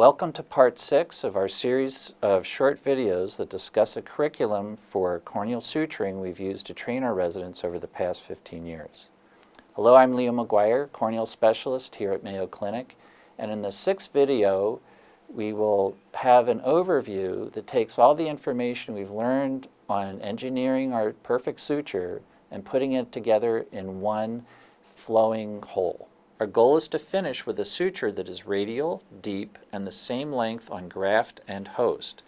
Welcome to part 6 of our series of short videos that discuss a curriculum for corneal suturing we've used to train our residents over the past 15 years. Hello, I'm Maguire, corneal specialist here at Mayo Clinic, and in the 6th video we will have an overview that takes all the information we've learned on engineering our perfect suture and putting it together in one flowing whole. Our goal is to finish with a suture that is radial, deep, and the same length on graft and host.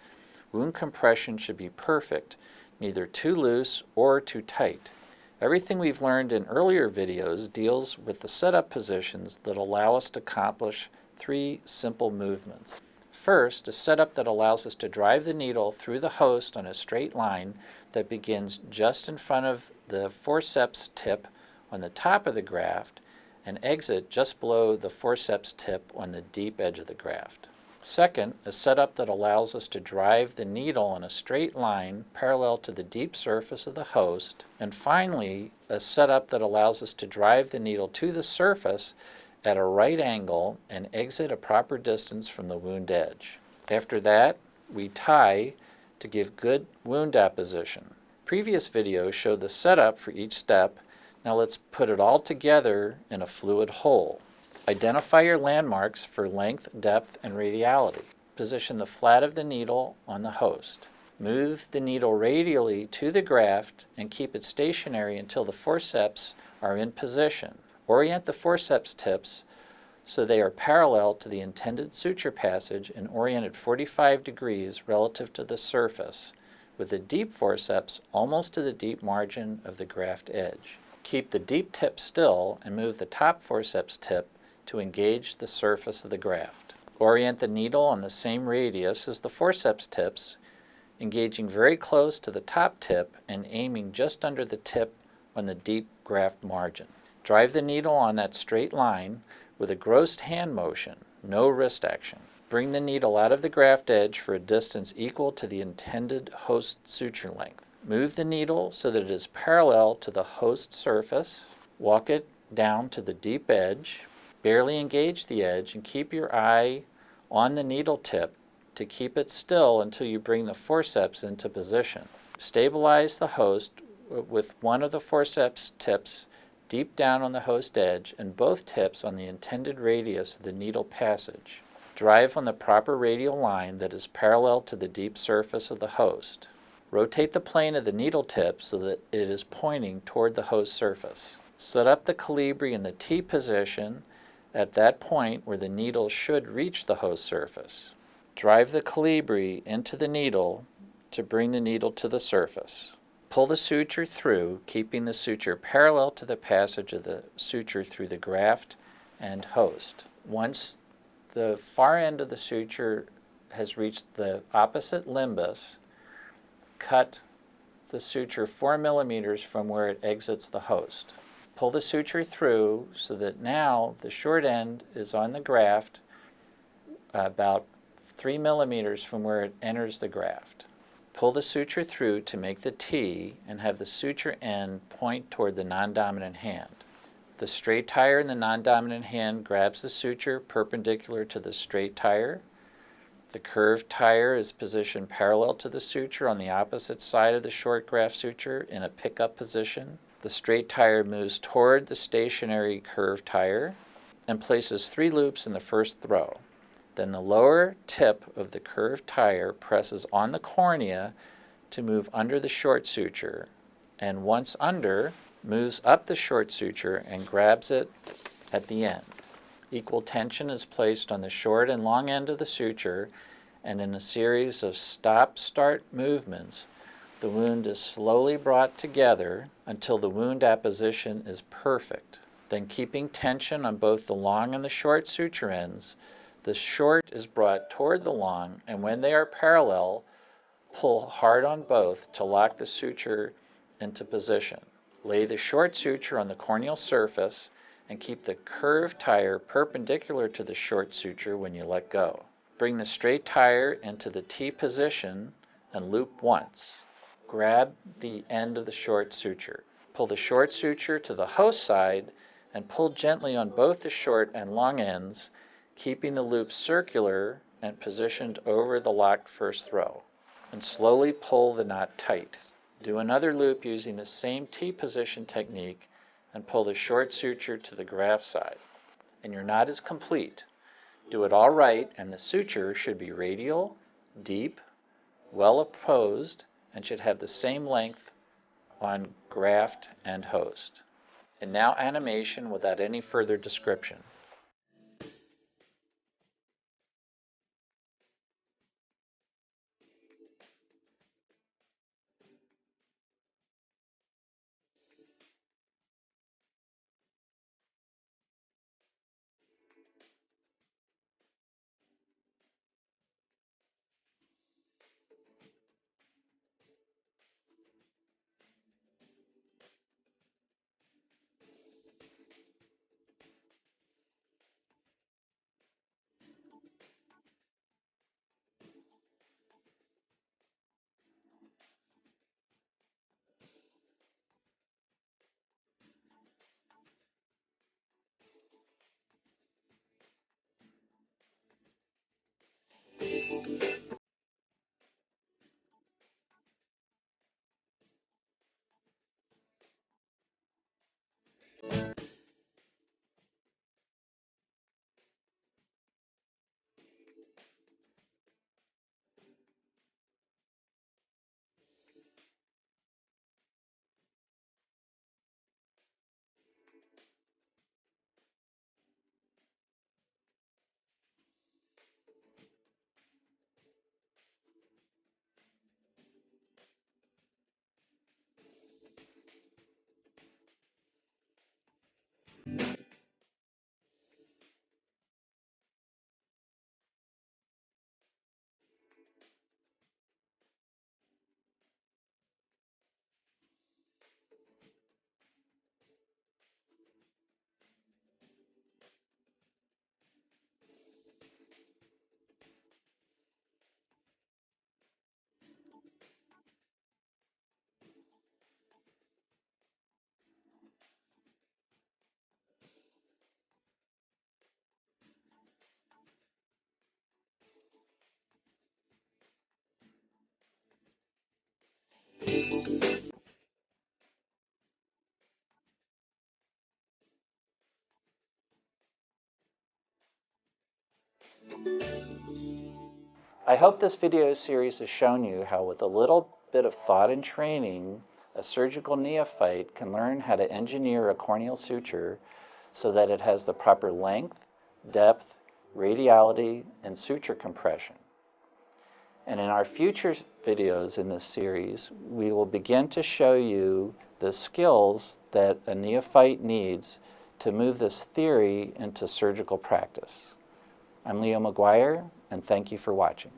Wound compression should be perfect, neither too loose or too tight. Everything we've learned in earlier videos deals with the setup positions that allow us to accomplish 3 simple movements. First, a setup that allows us to drive the needle through the host on a straight line that begins just in front of the forceps tip on the top of the graft and exit just below the forceps tip on the deep edge of the graft. Second, a setup that allows us to drive the needle on a straight line parallel to the deep surface of the host. And finally, a setup that allows us to drive the needle to the surface at a right angle and exit a proper distance from the wound edge. After that, we tie to give good wound apposition. Previous videos showed the setup for each step. Now let's put it all together in a fluid whole. Identify your landmarks for length, depth, and radiality. Position the flat of the needle on the host. Move the needle radially to the graft and keep it stationary until the forceps are in position. Orient the forceps tips so they are parallel to the intended suture passage and oriented 45 degrees relative to the surface, with the deep forceps almost to the deep margin of the graft edge. Keep the deep tip still and move the top forceps tip to engage the surface of the graft. Orient the needle on the same radius as the forceps tips, engaging very close to the top tip and aiming just under the tip on the deep graft margin. Drive the needle on that straight line with a grossed hand motion, no wrist action. Bring the needle out of the graft edge for a distance equal to the intended host suture length. Move the needle so that it is parallel to the host surface. Walk it down to the deep edge. Barely engage the edge and keep your eye on the needle tip to keep it still until you bring the forceps into position. Stabilize the host with one of the forceps tips deep down on the host edge and both tips on the intended radius of the needle passage. Drive on the proper radial line that is parallel to the deep surface of the host. Rotate the plane of the needle tip so that it is pointing toward the host surface. Set up the colibri in the T position at that point where the needle should reach the host surface. Drive the colibri into the needle to bring the needle to the surface. Pull the suture through, keeping the suture parallel to the passage of the suture through the graft and host. Once the far end of the suture has reached the opposite limbus, cut the suture 4 millimeters from where it exits the host. Pull the suture through so that now the short end is on the graft about 3 millimeters from where it enters the graft. Pull the suture through to make the T and have the suture end point toward the non-dominant hand. The straight tire in the non-dominant hand grabs the suture perpendicular to the straight tire. The curved tire is positioned parallel to the suture on the opposite side of the short graft suture in a pickup position. The straight tire moves toward the stationary curved tire and places 3 loops in the first throw. Then the lower tip of the curved tire presses on the cornea to move under the short suture, and once under, moves up the short suture and grabs it at the end. Equal tension is placed on the short and long end of the suture, and in a series of stop-start movements, the wound is slowly brought together until the wound apposition is perfect. Then, keeping tension on both the long and the short suture ends, the short is brought toward the long, and when they are parallel, pull hard on both to lock the suture into position. Lay the short suture on the corneal surface and keep the curved tire perpendicular to the short suture when you let go. Bring the straight tire into the T position and loop once. Grab the end of the short suture. Pull the short suture to the host side and pull gently on both the short and long ends, keeping the loop circular and positioned over the locked first throw, and slowly pull the knot tight. Do another loop using the same T-position technique and pull the short suture to the graft side, and your knot is complete. Do it all right, and the suture should be radial, deep, well opposed, and should have the same length on graft and host. And now animation without any further description. I hope this video series has shown you how with a little bit of thought and training, a surgical neophyte can learn how to engineer a corneal suture so that it has the proper length, depth, radiality, and suture compression. And in our future videos in this series, we will begin to show you the skills that a neophyte needs to move this theory into surgical practice. I'm Leo Maguire, and thank you for watching.